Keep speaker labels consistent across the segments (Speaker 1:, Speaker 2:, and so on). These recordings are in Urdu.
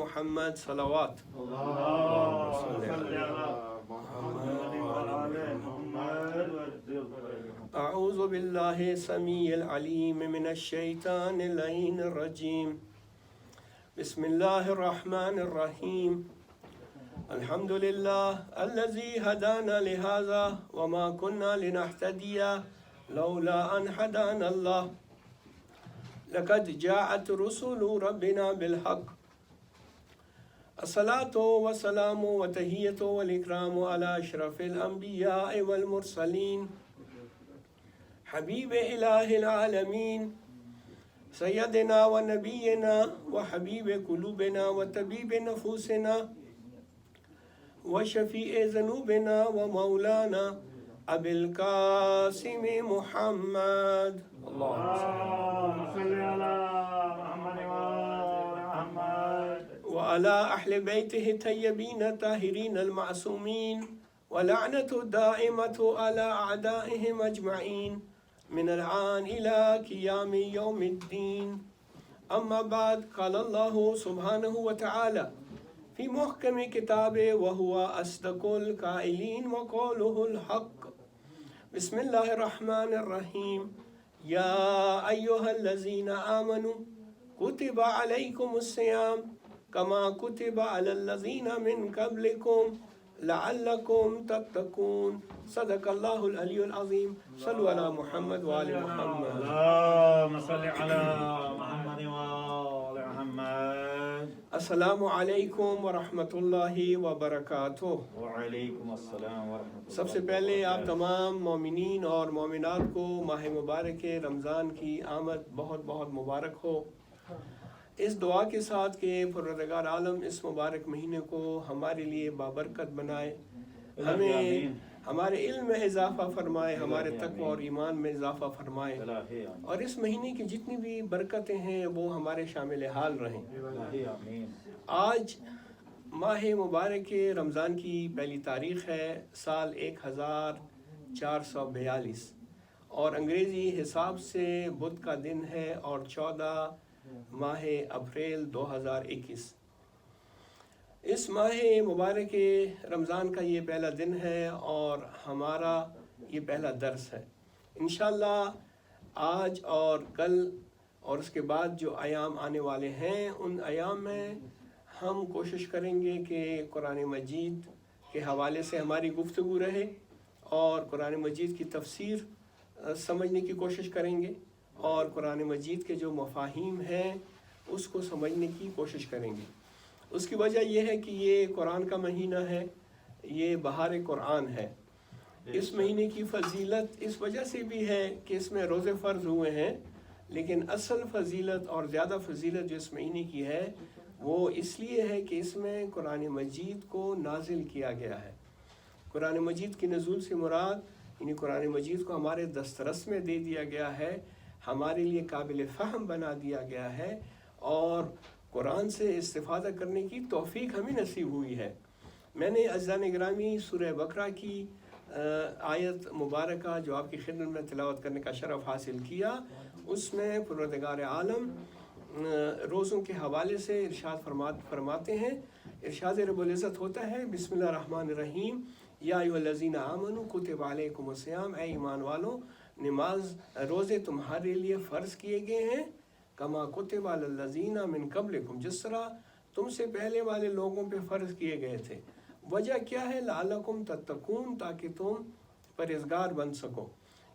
Speaker 1: محمد صلوات اعوذ باللہ السمیع العلیم من الشیطان اللعین الرجیم بسم اللہ الرحمن الرحیم الحمد للہ الذی ہدانا لہذا وما كنا لنہتدی لولا ان ہدانا اللہ لقد جاءت رسول ربنا بالحق الصلاة والسلام وتحیۃ والاکرام علی اشرف الانبیاء والمرسلین حبیب الہ العالمین سیدنا و نبینا و حبیب قلوبنا و طبیب نفوسنا و شفیع ذنوبنا و مولانا ابی القاسم محمد
Speaker 2: اللهم صل على محمد وعلى محمد
Speaker 1: وعلى اہل بیتہ الطیبین الطاہرین المعصومین ولعنة الدائمة على اعدائهم اجمعین من الآن إلى قيام يوم الدين. أما بعد قال الله سبحانه وتعالى في محكم كتابه وهو أصدق القائلين وقوله الحق. بسم الله الرحمن الرحيم. يا أيها الذين آمنوا كتب عليكم الصيام كما كتب على الذين من قبلكم لعلكم تتقون. صدق اللہ العلی العظیم. صلو علی محمد وآل محمد.
Speaker 2: اللهم صل على محمد وعلى محمد.
Speaker 1: السلام علیکم ورحمۃ اللہ وبرکاتہ.
Speaker 2: وعلیکم السلام ورحمۃ اللہ.
Speaker 1: سب سے پہلے آپ تمام مومنین اور مومنات کو ماہ مبارک رمضان کی آمد بہت بہت مبارک ہو. اس دعا کے ساتھ کہ پروردگار عالم اس مبارک مہینے کو ہمارے لیے بابرکت بنائے، ہمیں ہمارے علم میں اضافہ فرمائے، ہمارے تقوی اور ایمان میں اضافہ فرمائے، اور اس مہینے کی جتنی بھی برکتیں ہیں وہ ہمارے شامل حال رہیں. آج ماہ مبارک رمضان کی پہلی تاریخ ہے، سال 1442 اور انگریزی حساب سے بدھ کا دن ہے اور 14 ماہ اپریل 2021. اس ماہ مبارک رمضان کا یہ پہلا دن ہے اور ہمارا یہ پہلا درس ہے. انشاءاللہ آج اور کل اور اس کے بعد جو ایام آنے والے ہیں ان ایام میں ہم کوشش کریں گے کہ قرآن مجید کے حوالے سے ہماری گفتگو رہے اور قرآن مجید کی تفسیر سمجھنے کی کوشش کریں گے اور قرآن مجید کے جو مفاہیم ہیں اس کو سمجھنے کی کوشش کریں گے. اس کی وجہ یہ ہے کہ یہ قرآن کا مہینہ ہے، یہ بہار قرآن ہے. اس مہینے کی فضیلت اس وجہ سے بھی ہے کہ اس میں روزے فرض ہوئے ہیں، لیکن اصل فضیلت اور زیادہ فضیلت جو اس مہینے کی ہے وہ اس لیے ہے کہ اس میں قرآن مجید کو نازل کیا گیا ہے. قرآن مجید کی نزول سے مراد یعنی قرآن مجید کو ہمارے دسترس میں دے دیا گیا ہے، ہمارے لیے قابل فہم بنا دیا گیا ہے اور قرآن سے استفادہ کرنے کی توفیق ہمیں نصیب ہوئی ہے. میں نے عزیزان گرامی سورہ بقرہ کی آیت مبارکہ جو آپ کی خدمت میں تلاوت کرنے کا شرف حاصل کیا، اس میں پروردگار عالم روزوں کے حوالے سے ارشاد فرماتے ہیں. ارشاد رب العزت ہوتا ہے بسم اللہ الرحمن الرحیم. یا ایھا الذین آمنوا کتب علیکم الصیام، اے ایمان والو نماز روزے تمہارے لیے فرض کیے گئے ہیں، کما کتب علی الذین من قبلکم، جس طرح تم سے پہلے والے لوگوں پہ فرض کیے گئے تھے. وجہ کیا ہے؟ لعلکم تتقون، تاکہ تم پرہیزگار بن سکو.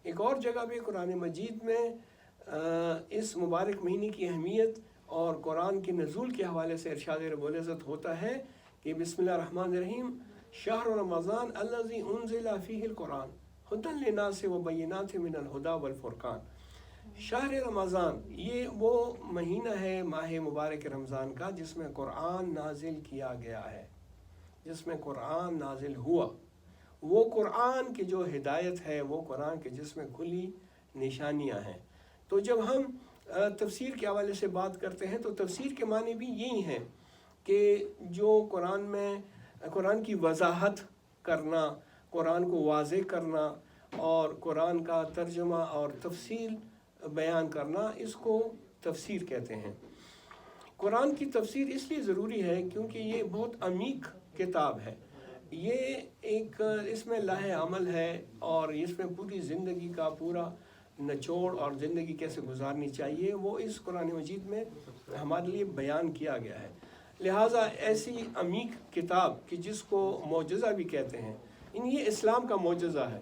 Speaker 1: ایک اور جگہ بھی قرآن مجید میں اس مبارک مہینے کی اہمیت اور قرآن کے نزول کے حوالے سے ارشاد رب العزت ہوتا ہے کہ بسم اللہ الرحمن الرحیم. شہر رمضان الذی انزل فیہ القرآن ھدی للناس وبینات من الھدی والفرقان. شہر رمضان یہ وہ مہینہ ہے ماہ مبارک رمضان کا جس میں قرآن نازل کیا گیا ہے، جس میں قرآن نازل ہوا. وہ قرآن کی جو ہدایت ہے، وہ قرآن کے جس میں کھلی نشانیاں ہیں. تو جب ہم تفسیر کے حوالے سے بات کرتے ہیں تو تفسیر کے معنی بھی یہی ہیں کہ جو قرآن میں قرآن کی وضاحت کرنا، قرآن کو واضح کرنا اور قرآن کا ترجمہ اور تفصیل بیان کرنا، اس کو تفسیر کہتے ہیں. قرآن کی تفسیر اس لیے ضروری ہے کیونکہ یہ بہت عمیق کتاب ہے. یہ ایک اس میں لاہ عمل ہے اور اس میں پوری زندگی کا پورا نچوڑ اور زندگی کیسے گزارنی چاہیے وہ اس قرآن مجید میں ہمارے لیے بیان کیا گیا ہے. لہٰذا ایسی عمیق کتاب کہ جس کو معجزہ بھی کہتے ہیں، یہ اسلام کا معجزہ ہے،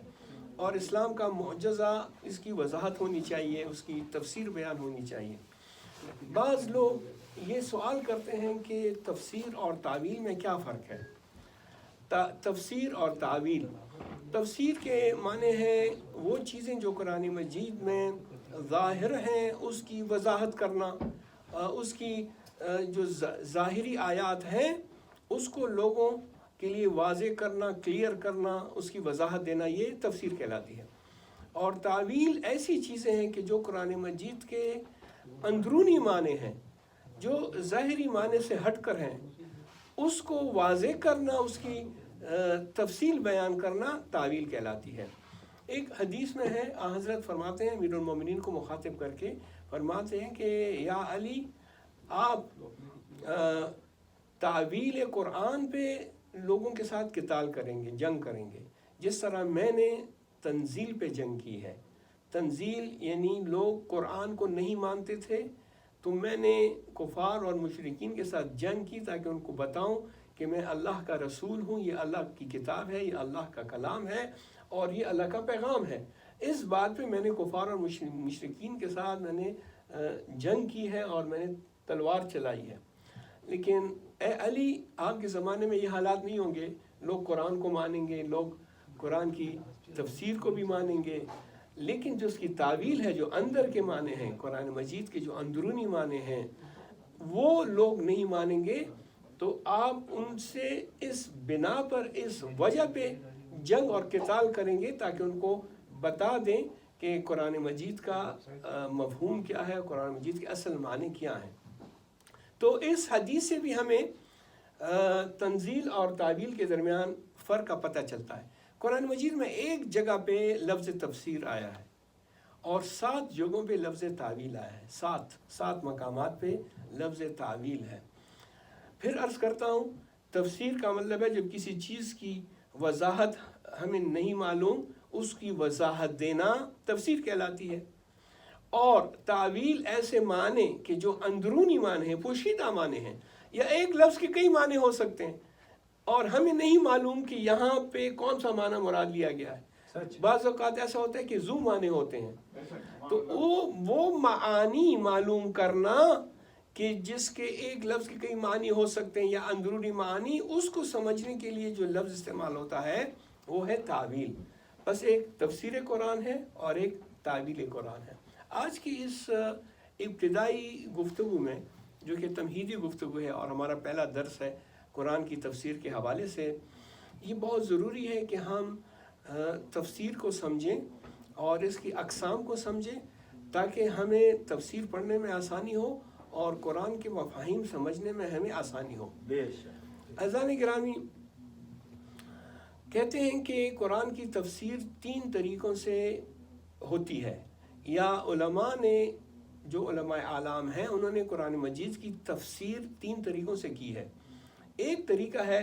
Speaker 1: اور اسلام کا معجزہ اس کی وضاحت ہونی چاہیے، اس کی تفسیر بیان ہونی چاہیے. بعض لوگ یہ سوال کرتے ہیں کہ تفسیر اور تعویل میں کیا فرق ہے؟ تفسیر اور تعویل، تفسیر کے معنی ہیں وہ چیزیں جو قرآن مجید میں ظاہر ہیں اس کی وضاحت کرنا، اس کی جو ظاہری آیات ہیں اس کو لوگوں کے لیے واضح کرنا، کلیئر کرنا، اس کی وضاحت دینا، یہ تفسیر کہلاتی ہے. اور تعویل ایسی چیزیں ہیں کہ جو قرآن مجید کے اندرونی معنی ہیں، جو ظاہری معنی سے ہٹ کر ہیں، اس کو واضح کرنا، اس کی تفصیل بیان کرنا تعویل کہلاتی ہے. ایک حدیث میں ہے، حضرت فرماتے ہیں امیر المومنین کو مخاطب کر کے فرماتے ہیں کہ یا علی، آپ تعویل قرآن پہ لوگوں کے ساتھ قتال کریں گے، جنگ کریں گے، جس طرح میں نے تنزیل پہ جنگ کی ہے. تنزیل یعنی لوگ قرآن کو نہیں مانتے تھے، تو میں نے کفار اور مشرکین کے ساتھ جنگ کی تاکہ ان کو بتاؤں کہ میں اللہ کا رسول ہوں، یہ اللہ کی کتاب ہے، یہ اللہ کا کلام ہے اور یہ اللہ کا پیغام ہے. اس بات پہ میں نے کفار اور مشرکین کے ساتھ میں نے جنگ کی ہے اور میں نے تلوار چلائی ہے. لیکن اے علی، آپ کے زمانے میں یہ حالات نہیں ہوں گے. لوگ قرآن کو مانیں گے، لوگ قرآن کی تفسیر کو بھی مانیں گے، لیکن جو اس کی تعویل ہے، جو اندر کے معنی ہیں، قرآن مجید کے جو اندرونی معنی ہیں، وہ لوگ نہیں مانیں گے. تو آپ ان سے اس بنا پر، اس وجہ پہ جنگ اور قتال کریں گے تاکہ ان کو بتا دیں کہ قرآن مجید کا مفہوم کیا ہے، قرآن مجید کے اصل معنی کیا ہیں. تو اس حدیث سے بھی ہمیں تنزیل اور تعویل کے درمیان فرق کا پتہ چلتا ہے. قرآن مجید میں ایک جگہ پہ لفظ تفسیر آیا ہے اور 7 جگہوں پہ لفظ تعویل آیا ہے. 7 مقامات پہ لفظ تعویل ہے. پھر عرض کرتا ہوں، تفسیر کا مطلب ہے جب کسی چیز کی وضاحت ہمیں نہیں معلوم، اس کی وضاحت دینا تفسیر کہلاتی ہے. اور تعویل ایسے معنی کہ جو اندرونی معنی ہیں، پوشیدہ معنی ہیں، یا ایک لفظ کے کئی معنی ہو سکتے ہیں اور ہمیں نہیں معلوم کہ یہاں پہ کون سا معنی مراد لیا گیا ہے. بعض اوقات ایسا ہوتا ہے کہ ذو معنی ہوتے ہیں، تو وہ معانی معلوم کرنا کہ جس کے ایک لفظ کے کئی معنی ہو سکتے ہیں یا اندرونی معنی، اس کو سمجھنے کے لیے جو لفظ استعمال ہوتا ہے وہ ہے تعویل. بس ایک تفسیر قرآن ہے اور ایک تعویل قرآن ہے. آج کی اس ابتدائی گفتگو میں، جو کہ تمہیدی گفتگو ہے اور ہمارا پہلا درس ہے قرآن کی تفسیر کے حوالے سے، یہ بہت ضروری ہے کہ ہم تفسیر کو سمجھیں اور اس کی اقسام کو سمجھیں تاکہ ہمیں تفسیر پڑھنے میں آسانی ہو اور قرآن کے مفاہیم سمجھنے میں ہمیں آسانی ہو. عزیزان گرامی، کہتے ہیں کہ قرآن کی تفسیر 3 طریقوں سے ہوتی ہے، یا علماء نے، جو علماء اعلام ہیں، انہوں نے قرآن مجید کی تفسیر 3 طریقوں سے کی ہے. ایک طریقہ ہے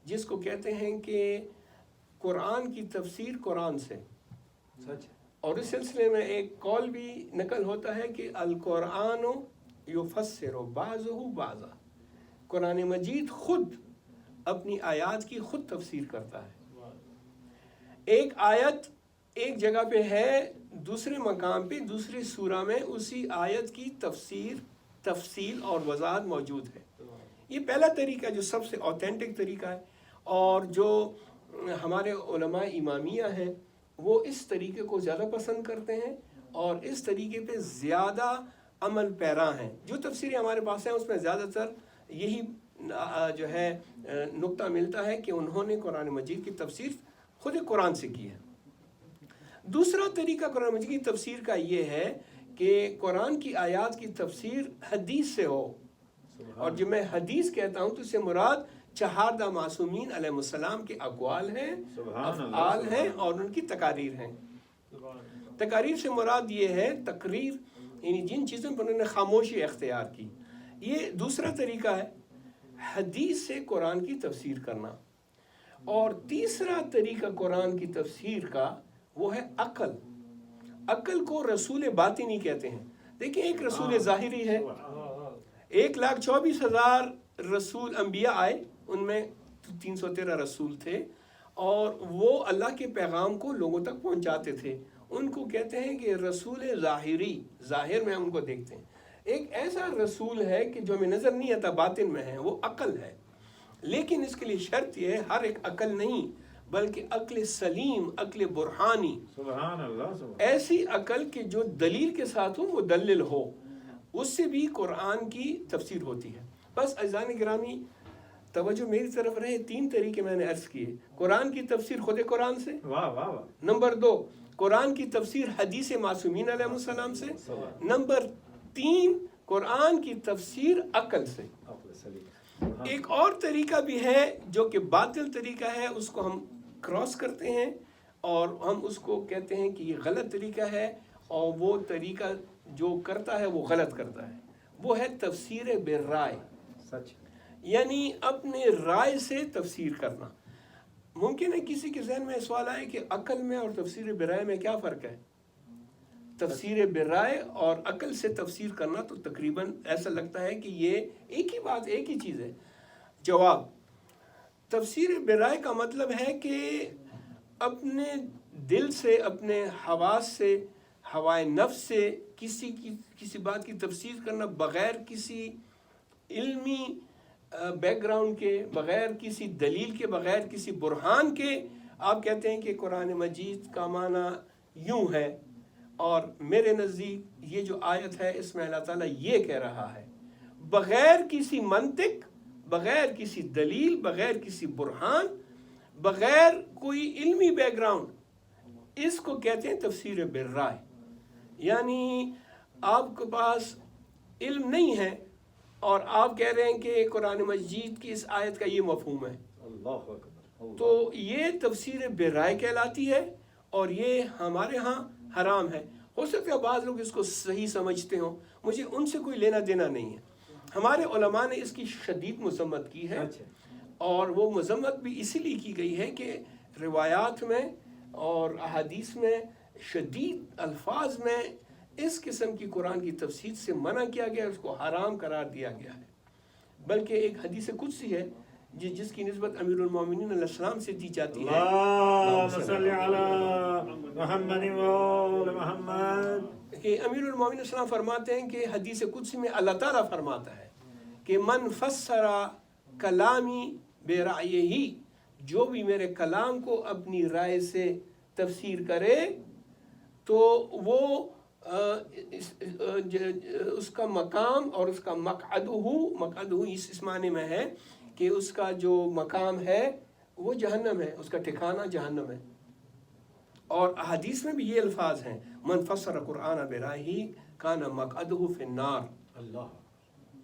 Speaker 1: جس کو کہتے ہیں کہ قرآن کی تفسیر قرآن سے، اور اس سلسلے میں ایک قول بھی نقل ہوتا ہے کہ القرآن یفسر بعضہ بعضا، قرآن مجید خود اپنی آیات کی خود تفسیر کرتا ہے. ایک آیت ایک جگہ پہ ہے، دوسرے مقام پہ دوسری سورہ میں اسی آیت کی تفصیل اور وضاحت موجود ہے. یہ پہلا طریقہ جو سب سے اوتھینٹک طریقہ ہے، اور جو ہمارے علماء امامیہ ہیں وہ اس طریقے کو زیادہ پسند کرتے ہیں اور اس طریقے پہ زیادہ عمل پیرا ہیں. جو تفسیریں ہمارے پاس ہیں اس میں زیادہ تر یہی جو ہے نقطہ ملتا ہے کہ انہوں نے قرآن مجید کی تفسیر خود قرآن سے کی ہے. دوسرا طریقہ قرآن مجید کی تفسیر کا یہ ہے کہ قرآن کی آیات کی تفسیر حدیث سے ہو. اور جب میں حدیث کہتا ہوں تو اس سے مراد 4 معصومین علیہ السلام کے اقوال ہیں، افعال ہیں اور ان کی تقاریر ہیں. تقاریر سے مراد یہ ہے تقریر، یعنی جن چیزوں پر انہوں نے خاموشی اختیار کی، یہ دوسرا طریقہ ہے حدیث سے قرآن کی تفسیر کرنا. اور تیسرا طریقہ قرآن کی تفسیر کا وہ ہے عقل. عقل کو رسول باطنی کہتے ہیں. دیکھیں ایک رسول ظاہری ہے, 1,24,000 رسول انبیاء آئے, ان میں 313 رسول تھے اور وہ اللہ کے پیغام کو لوگوں تک پہنچاتے تھے. ان کو کہتے ہیں کہ رسول ظاہری, ظاہر میں ہم ان کو دیکھتے ہیں. ایک ایسا رسول ہے کہ جو ہمیں نظر نہیں آتا, باطن میں ہے, وہ عقل ہے. لیکن اس کے لیے شرط یہ ہے ہر ایک عقل نہیں بلکہ عقل سلیم, عقل برہانی,
Speaker 2: سبحان اللہ,
Speaker 1: ایسی عقل کہ جو دلیل کے ساتھ ہو, وہ دلل ہو, اس سے بھی قرآن کی تفسیر ہوتی ہے. بس عزیزان گرامی توجہ میری طرف رہے, 3 طریقے میں نے عرض کیے. قرآن کی تفسیر خود قرآن سے,
Speaker 2: واہ واہ واہ.
Speaker 1: نمبر 2 قرآن کی تفسیر حدیث معصومین علیہ السلام سے, نمبر 3 قرآن کی تفسیر عقل سے. ایک اور طریقہ بھی ہے جو کہ باطل طریقہ ہے, اس کو ہم کراس کرتے ہیں اور ہم اس کو کہتے ہیں کہ یہ غلط طریقہ ہے, اور وہ طریقہ جو کرتا ہے وہ غلط کرتا ہے. وہ ہے تفسیر بالرائے,
Speaker 2: سچ,
Speaker 1: یعنی اپنے رائے سے تفسیر کرنا. ممکن ہے کسی کے ذہن میں سوال آئے کہ عقل میں اور تفسیر برائے میں کیا فرق ہے؟ تفسیر برائے اور عقل سے تفسیر کرنا تو تقریباً ایسا لگتا ہے کہ یہ ایک ہی بات, ایک ہی چیز ہے. جواب, تفسیر برائے کا مطلب ہے کہ اپنے دل سے, اپنے حواس سے, ہوائے نفس سے کسی بات کی تفسیر کرنا بغیر کسی علمی بیک گراؤنڈ کے, بغیر کسی دلیل کے, بغیر کسی برہان کے. آپ کہتے ہیں کہ قرآن مجید کا معنی یوں ہے اور میرے نزدیک یہ جو آیت ہے اس میں اللہ تعالیٰ یہ کہہ رہا ہے, بغیر کسی منطق, بغیر کسی دلیل, بغیر کسی برہان, بغیر کوئی علمی بیک گراؤنڈ, اس کو کہتے ہیں تفسیر بالرائے. یعنی آپ کے پاس علم نہیں ہے اور آپ کہہ رہے ہیں کہ قرآن مجید کی اس آیت کا یہ مفہوم ہے, تو یہ تفسیر برائے کہلاتی ہے اور یہ ہمارے ہاں حرام ہے. ہو سکتا ہے بعض لوگ اس کو صحیح سمجھتے ہوں, مجھے ان سے کوئی لینا دینا نہیں ہے. ہمارے علماء نے اس کی شدید مذمت کی ہے, اور وہ مذمت بھی اسی لیے کی گئی ہے کہ روایات میں اور احادیث میں شدید الفاظ میں اس قسم کی قرآن کی تفسیر سے منع کیا گیا, اس کو حرام قرار دیا گیا ہے. بلکہ ایک حدیث قدسی ہے جس کی نسبت امیر المومنین علیہ السلام سے دی جاتی ہے,
Speaker 2: اللہم صلی علی محمد و محمد,
Speaker 1: کہ امیر المومنین علیہ السلام فرماتے ہیں کہ حدیث قدسی میں اللہ تعالیٰ فرماتا ہے کہ من فسر کلامی برائیہ, جو بھی میرے کلام کو اپنی رائے سے تفسیر کرے تو وہ اس کا مقام اور اس کا مقعدہ اس معنی میں ہے کہ اس کا جو مقام ہے وہ جہنم ہے, اس کا ٹھکانہ جہنم ہے. اور احادیث میں بھی یہ الفاظ ہیں, من فسر قرآن برائیہ کان مقعدہ فی النار.
Speaker 2: اللہ.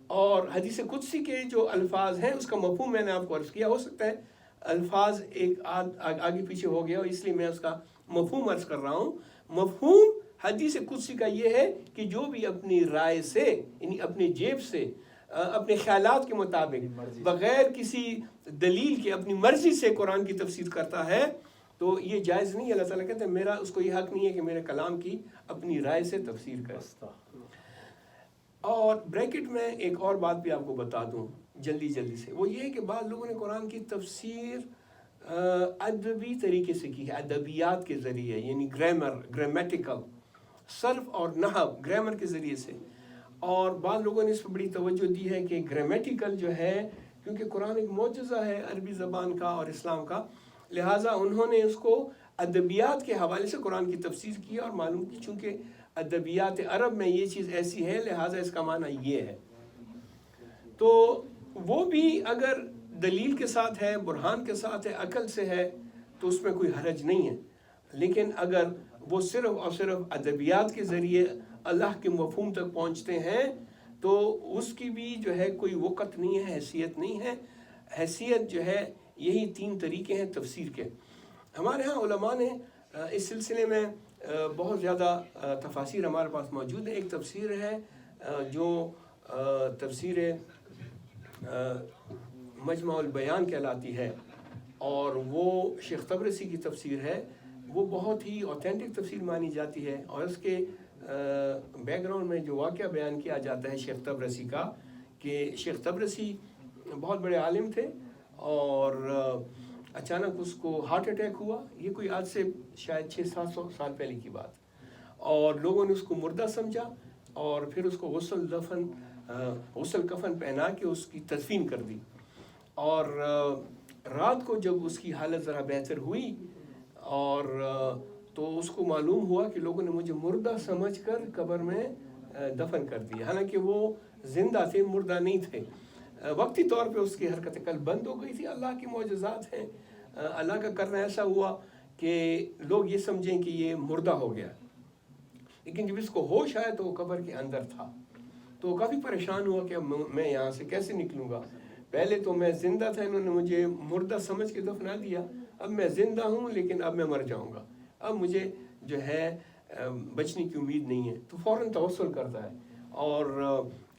Speaker 1: اور حدیث قدسی کے جو الفاظ ہیں اس کا مفہوم میں نے آپ کو عرض کیا, ہو سکتا ہے الفاظ ایک آگے پیچھے ہو گیا اس لیے میں اس کا مفہوم عرض کر رہا ہوں. مفہوم حدیث قدسی کا یہ ہے کہ جو بھی اپنی رائے سے, یعنی اپنے جیب سے, اپنے خیالات کے مطابق, بغیر کسی دلیل کے, اپنی مرضی سے قرآن کی تفسیر کرتا ہے تو یہ جائز نہیں. اللہ تعالیٰ کہتے ہیں میرا اس کو یہ حق نہیں ہے کہ میرے کلام کی اپنی رائے سے تفسیر کرے. اور بریکٹ میں ایک اور بات بھی آپ کو بتا دوں جلدی سے, وہ یہ ہے کہ بعض لوگوں نے قرآن کی تفسیر ادبی طریقے سے کی ہے, ادبیات کے ذریعے, یعنی گرامیٹیکل, صرف اور نحو, گرامر کے ذریعے سے. اور بعض لوگوں نے اس پر بڑی توجہ دی ہے کہ گرامیٹیکل جو ہے, کیونکہ قرآن ایک معجزہ ہے عربی زبان کا اور اسلام کا, لہٰذا انہوں نے اس کو ادبیات کے حوالے سے قرآن کی تفسیر کی اور معلوم کی چونکہ ادبیات عرب میں یہ چیز ایسی ہے لہٰذا اس کا معنی یہ ہے. تو وہ بھی اگر دلیل کے ساتھ ہے, برہان کے ساتھ ہے, عقل سے ہے تو اس میں کوئی حرج نہیں ہے. لیکن اگر وہ صرف اور صرف ادبیات کے ذریعے اللہ کے مفہوم تک پہنچتے ہیں تو اس کی بھی جو ہے کوئی وقت نہیں ہے, حیثیت نہیں ہے. حیثیت جو ہے یہی 3 طریقے ہیں تفسیر کے. ہمارے ہاں علماء نے اس سلسلے میں بہت زیادہ تفاسیر ہمارے پاس موجود ہیں. ایک تفسیر ہے جو تفسیر مجمع البیان کہلاتی ہے، اور وہ شیخ طبرسی کی تفسیر ہے۔ وہ بہت ہی اوتھینٹک تفسیر مانی جاتی ہے، اور اس کے بیک گراؤنڈ میں جو واقعہ بیان کیا جاتا ہے شیخ طبرسی کا، کہ شیخ طبرسی بہت بڑے عالم تھے، اور اچانک اس کو ہارٹ اٹیک ہوا۔ یہ کوئی آج سے شاید 600-700 سال پہلے کی بات، اور لوگوں نے اس کو مردہ سمجھا، اور پھر اس کو غسل کفن پہنا کے اس کی تدفین کر دی۔ اور رات کو جب اس کی حالت ذرا بہتر ہوئی، اور تو اس کو معلوم ہوا کہ لوگوں نے مجھے مردہ سمجھ کر قبر میں دفن کر دیا، حالانکہ وہ زندہ تھے، مردہ نہیں تھے۔ وقتی طور پہ اس کی حرکت قلب بند ہو گئی تھی۔ اللہ کی معجزات ہیں، اللہ کا کرنا ایسا ہوا کہ لوگ یہ سمجھیں کہ یہ مردہ ہو گیا، لیکن جب اس کو ہوش آیا تو وہ قبر کے اندر تھا۔ تو کافی پریشان ہوا کہ اب میں یہاں سے کیسے نکلوں گا، پہلے تو میں زندہ تھا، انہوں نے مجھے مردہ سمجھ کے دفنا دیا، اب میں زندہ ہوں لیکن اب میں مر جاؤں گا، اب مجھے جو ہے بچنے کی امید نہیں ہے۔ تو فوراً توسل کرتا ہے اور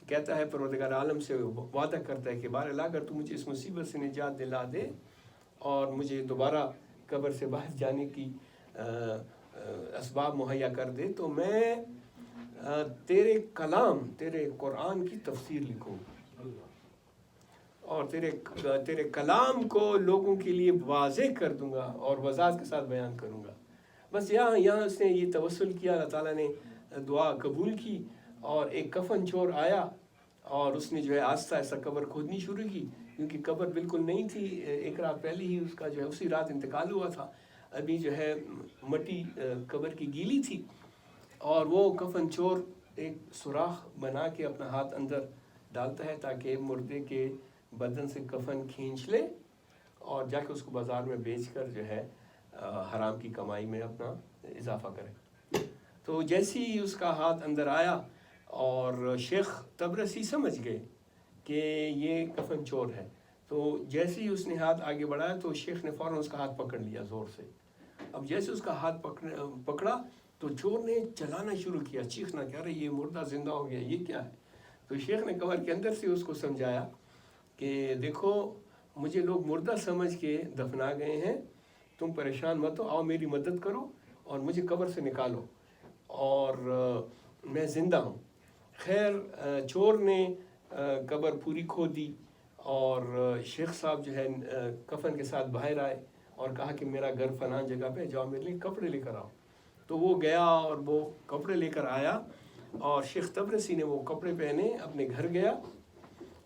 Speaker 1: کہتا ہے، پروردگار عالم سے وعدہ کرتا ہے کہ بہرحال اگر تو مجھے اس مصیبت سے نجات دلا دے اور مجھے دوبارہ قبر سے باہر جانے کی اسباب مہیا کر دے، تو میں تیرے کلام، تیرے قرآن کی تفسیر لکھوں اور تیرے کلام کو لوگوں کے لیے واضح کر دوں گا اور وضاحت کے ساتھ بیان کروں گا۔ بس یہاں اس نے یہ توسل کیا، اللہ تعالیٰ نے دعا قبول کی، اور ایک کفن چور آیا اور اس نے جو ہے آہستہ آہستہ قبر کھودنی شروع کی، کیونکہ قبر بالکل نہیں تھی، ایک رات پہلے ہی اس کا جو ہے اسی رات انتقال ہوا تھا، ابھی جو ہے مٹی قبر کی گیلی تھی، اور وہ کفن چور ایک سوراخ بنا کے اپنا ہاتھ اندر ڈالتا ہے تاکہ مردے کے بدن سے کفن کھینچ لے اور جا کے اس کو بازار میں بیچ کر جو ہے حرام کی کمائی میں اپنا اضافہ کرے۔ تو جیسے ہی اس کا ہاتھ اندر آیا اور شیخ طبرسی سمجھ گئے کہ یہ کفن چور ہے، تو جیسے ہی اس نے ہاتھ آگے بڑھایا تو شیخ نے فوراً اس کا ہاتھ پکڑ لیا زور سے۔ اب جیسے اس کا ہاتھ پکڑا تو چور نے چلانا شروع کیا، چیخنا، کہہ رہے یہ مردہ زندہ ہو گیا، یہ کیا ہے؟ تو شیخ نے قبر کے اندر سے اس کو سمجھایا کہ دیکھو مجھے لوگ مردہ سمجھ کے دفنا گئے ہیں، تم پریشان مت ہو، آؤ میری مدد کرو اور مجھے قبر سے نکالو، اور میں زندہ ہوں۔ خیر چور نے قبر پوری کھودی، اور شیخ صاحب جو ہے کفن کے ساتھ باہر آئے اور کہا کہ میرا گھر فلاں جگہ پہ، جاؤ میرے لیے کپڑے لے کر آؤ۔ تو وہ گیا اور وہ کپڑے لے کر آیا، اور شیخ طبرسی نے وہ کپڑے پہنے، اپنے گھر گیا،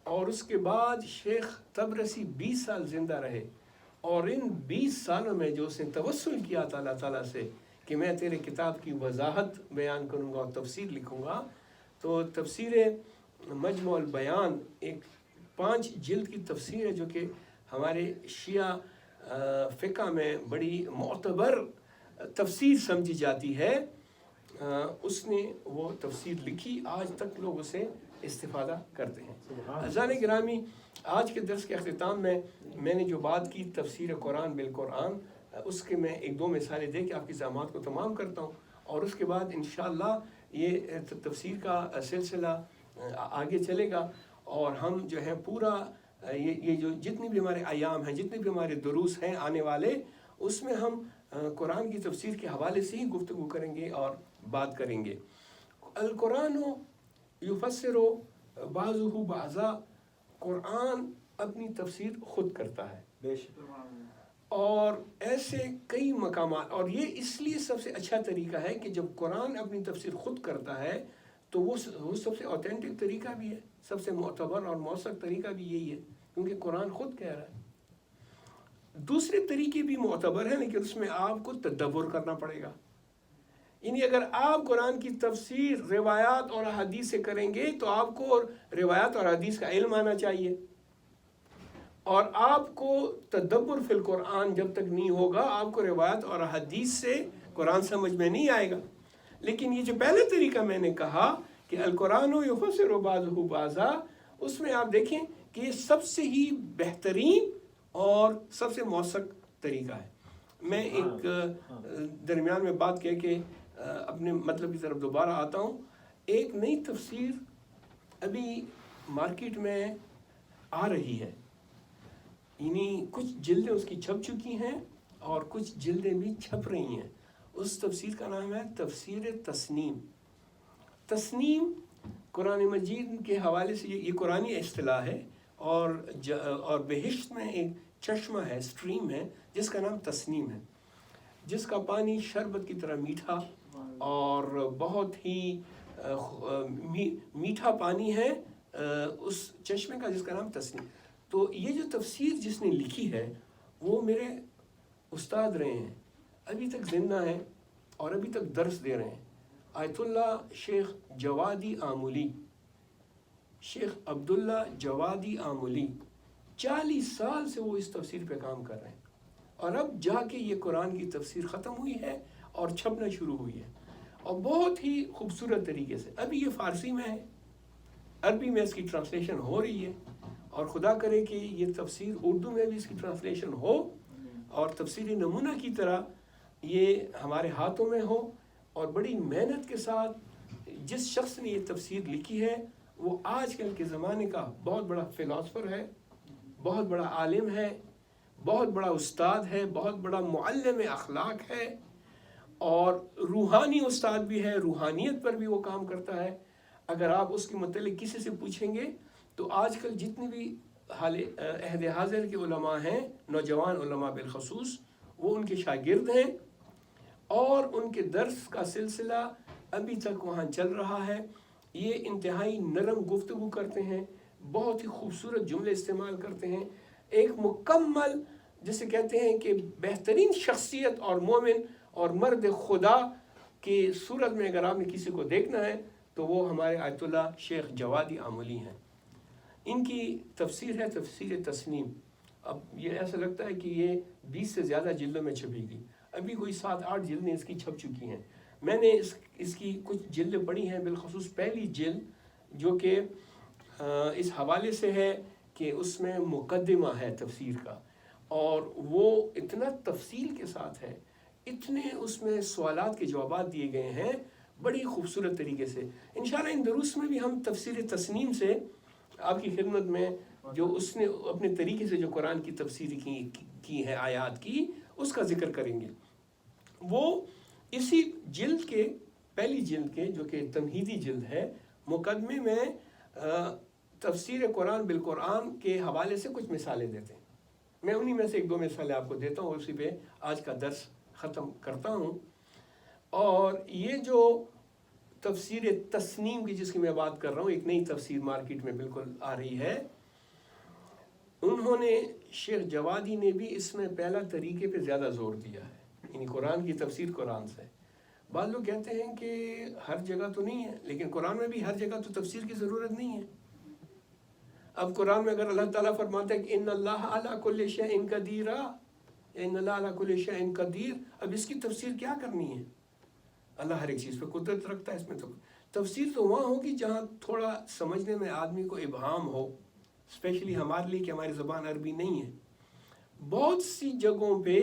Speaker 1: اور اس کے بعد شیخ طبرسی 20 سال زندہ رہے، اور ان 20 سالوں میں جو اس نے توسل کیا تھا اللہ تعالیٰ سے کہ میں تیرے کتاب کی وضاحت بیان کروں گا اور تفسیر لکھوں گا، تو تفسیر مجمع البیان ایک 5 جلد کی تفسیر ہے جو کہ ہمارے شیعہ فقہ میں بڑی معتبر تفسیر سمجھی جاتی ہے۔ اس نے وہ تفسیر لکھی، آج تک لوگ اسے استفادہ کرتے ہیں۔ عزیزان گرامی، آج کے درس کے اختتام میں نے جو بات کی تفسیر قرآن بالقرآن، اس کے میں 1-2 مثالیں دے کے آپ کی زحمات کو تمام کرتا ہوں، اور اس کے بعد انشاءاللہ یہ تفسیر کا سلسلہ آگے چلے گا، اور ہم جو ہے پورا یہ جو جتنی بھی ہمارے ایام ہیں، جتنے بھی ہمارے دروس ہیں آنے والے، اس میں ہم قرآن کی تفسیر کے حوالے سے ہی گفتگو کریں گے اور بات کریں گے۔ القرآن یفسر بعضہ بعضا، قرآن اپنی تفسیر خود کرتا ہے،
Speaker 2: بے شک،
Speaker 1: اور ایسے کئی مقامات، اور یہ اس لیے سب سے اچھا طریقہ ہے کہ جب قرآن اپنی تفسیر خود کرتا ہے تو وہ سب سے اوتھینٹک طریقہ بھی ہے، سب سے معتبر اور موثق طریقہ بھی یہی ہے، کیونکہ قرآن خود کہہ رہا ہے۔ دوسرے طریقے بھی معتبر ہیں، لیکن اس میں آپ کو تدبر کرنا پڑے گا۔ یعنی اگر آپ قرآن کی تفسیر روایات اور حدیث سے کریں گے تو آپ کو روایات اور حدیث کا علم آنا چاہیے، اور آپ کو تدبر فی القرآن جب تک نہیں ہوگا آپ کو روایات اور حدیث سے قرآن سمجھ میں نہیں آئے گا۔ لیکن یہ جو پہلے طریقہ میں نے کہا کہ القرآن یفسر بعضہ بعضا، اس میں آپ دیکھیں کہ یہ سب سے ہی بہترین اور سب سے موثق طریقہ ہے۔ میں ایک درمیان میں بات کہہ کے اپنے مطلب کی طرف دوبارہ آتا ہوں۔ ایک نئی تفسیر ابھی مارکیٹ میں آ رہی ہے، یعنی کچھ جلدیں اس کی چھپ چکی ہیں اور کچھ جلدیں بھی چھپ رہی ہیں۔ اس تفسیر کا نام ہے تفسیر تسنیم۔ تسنیم قرآن مجید کے حوالے سے یہ قرآنی اصطلاح ہے، اور بہشت میں ایک چشمہ ہے، اسٹریم ہے، جس کا نام تسنیم ہے، جس کا پانی شربت کی طرح میٹھا اور بہت ہی میٹھا پانی ہے، اس چشمے کا جس کا نام تسنیم۔ تو یہ جو تفسیر جس نے لکھی ہے وہ میرے استاد رہے ہیں، ابھی تک زندہ ہیں اور ابھی تک درس دے رہے ہیں، آیت اللہ شیخ جوادی آمولی، شیخ عبداللہ جوادی آمولی۔ 40 سال سے وہ اس تفسیر پہ کام کر رہے ہیں، اور اب جا کے یہ قرآن کی تفسیر ختم ہوئی ہے اور چھپنا شروع ہوئی ہے، اور بہت ہی خوبصورت طریقے سے۔ ابھی یہ فارسی میں ہے، عربی میں اس کی ٹرانسلیشن ہو رہی ہے، اور خدا کرے کہ یہ تفسیر اردو میں بھی اس کی ٹرانسلیشن ہو، اور تفسیر نمونہ کی طرح یہ ہمارے ہاتھوں میں ہو، اور بڑی محنت کے ساتھ جس شخص نے یہ تفسیر لکھی ہے وہ آج کل کے زمانے کا بہت بڑا فلاسفر ہے، بہت بڑا عالم ہے، بہت بڑا استاد ہے، بہت بڑا معلم اخلاق ہے، اور روحانی استاد بھی ہے، روحانیت پر بھی وہ کام کرتا ہے۔ اگر آپ اس کے متعلق کسی سے پوچھیں گے تو آج کل جتنے بھی عہد حاضر کے علماء ہیں، نوجوان علماء بالخصوص، وہ ان کے شاگرد ہیں، اور ان کے درس کا سلسلہ ابھی تک وہاں چل رہا ہے۔ یہ انتہائی نرم گفتگو کرتے ہیں، بہت ہی خوبصورت جملے استعمال کرتے ہیں، ایک مکمل جسے کہتے ہیں کہ بہترین شخصیت اور مومن اور مرد خدا کی صورت میں اگر آپ نے کسی کو دیکھنا ہے تو وہ ہمارے آیت اللہ شیخ جوادی آمولی ہیں۔ ان کی تفسیر ہے تفسیر تسنیم۔ اب یہ ایسا لگتا ہے کہ یہ 20 سے زیادہ جلدوں میں چھپی گئی، ابھی کوئی 7-8 جلدیں اس کی چھپ چکی ہیں۔ میں نے اس کی کچھ جلدیں پڑھی ہیں، بالخصوص پہلی جلد جو کہ اس حوالے سے ہے کہ اس میں مقدمہ ہے تفسیر کا، اور وہ اتنا تفصیل کے ساتھ ہے، اتنے اس میں سوالات کے جوابات دیے گئے ہیں بڑی خوبصورت طریقے سے۔ انشاءاللہ ان دروس میں بھی ہم تفسیر تسنیم سے آپ کی خدمت میں جو اس نے اپنے طریقے سے جو قرآن کی تفسیر کی ہے آیات کی، اس کا ذکر کریں گے۔ وہ اسی جلد کے پہلی جلد کے جو کہ تمہیدی جلد ہے، مقدمے میں تفسیر قرآن بالقرآن کے حوالے سے کچھ مثالیں دیتے ہیں۔ میں انہی میں سے 1-2 مثالیں آپ کو دیتا ہوں، اسی پہ آج کا درس ختم کرتا ہوں۔ اور یہ جو تفسیر تسنیم کی جس کی میں بات کر رہا ہوں، ایک نئی تفسیر مارکیٹ میں بالکل آ رہی ہے، انہوں نے شیخ جوادی نے بھی اس میں پہلا طریقے پہ زیادہ زور دیا ہے، یعنی قرآن کی تفسیر قرآن سے۔ بعض لوگ کہتے ہیں کہ ہر جگہ تو نہیں ہے، لیکن قرآن میں بھی ہر جگہ تو تفسیر کی ضرورت نہیں ہے۔ اب قرآن میں اگر اللہ تعالیٰ فرماتا ہے کہ ان اللہ علی کل شیء قدیر، ان اللہ علی کل شیء قدیر، اب اس کی تفسیر کیا کرنی ہے؟ اللہ ہر ایک چیز پہ قدرت رکھتا ہے، اس میں تو تفسیر تو وہاں ہوگی جہاں تھوڑا سمجھنے میں آدمی کو ابہام ہو، اسپیشلی ہمارے لیے کہ ہماری زبان عربی نہیں ہے۔ بہت سی جگہوں پہ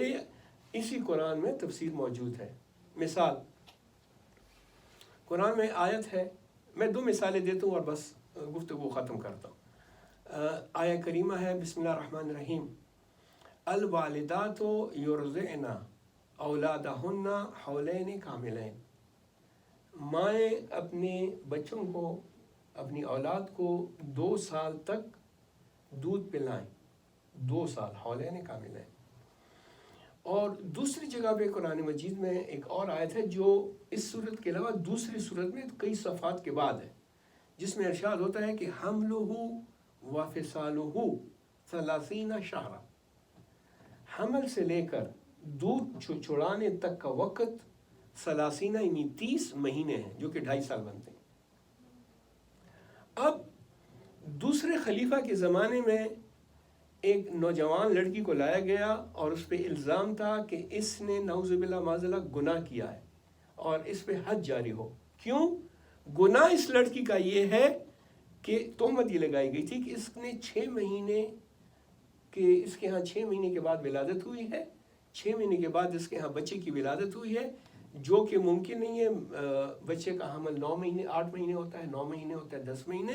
Speaker 1: اسی قرآن میں تفسیر موجود ہے۔ مثال، قرآن میں آیت ہے، میں 2 مثالیں دیتا ہوں اور بس گفتگو ختم کرتا ہوں۔ آیہ کریمہ ہے، بسم اللہ الرحمن الرحیم، الوالدات یرضعن اولادہن حولین کاملین۔ مائیں اپنے بچوں کو، اپنی اولاد کو 2 سال تک دودھ پلائیں، 2 سال، حولین کاملین۔ اور دوسری جگہ پہ قرآن مجید میں ایک اور آیت ہے جو اس صورت کے علاوہ دوسری صورت میں کئی صفحات کے بعد ہے، جس میں ارشاد ہوتا ہے کہ حملہ وفصالہ 30 شہرا، حمل سے لے کر دودھ چھڑانے تک کا وقت 30 یعنی 30 مہینے ہیں، جو کہ 2.5 سال بنتے ہیں۔ اب دوسرے خلیفہ کے زمانے میں ایک نوجوان لڑکی کو لایا گیا اور اس پہ الزام تھا کہ اس نے نعوذ باللہ معاذ اللہ گناہ کیا ہے اور اس پہ حد جاری ہو۔ کیوں؟ گناہ اس لڑکی کا یہ ہے کہ تہمت یہ لگائی گئی تھی کہ اس نے 6 مہینے کہ اس کے ہاں 6 مہینے کے بعد ولادت ہوئی ہے، 6 مہینے کے بعد اس کے ہاں بچے کی ولادت ہوئی ہے، جو کہ ممکن نہیں ہے۔ بچے کا حمل 9 مہینے 8 مہینے ہوتا ہے، 9 مہینے ہوتا ہے، 10 مہینے،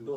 Speaker 1: 2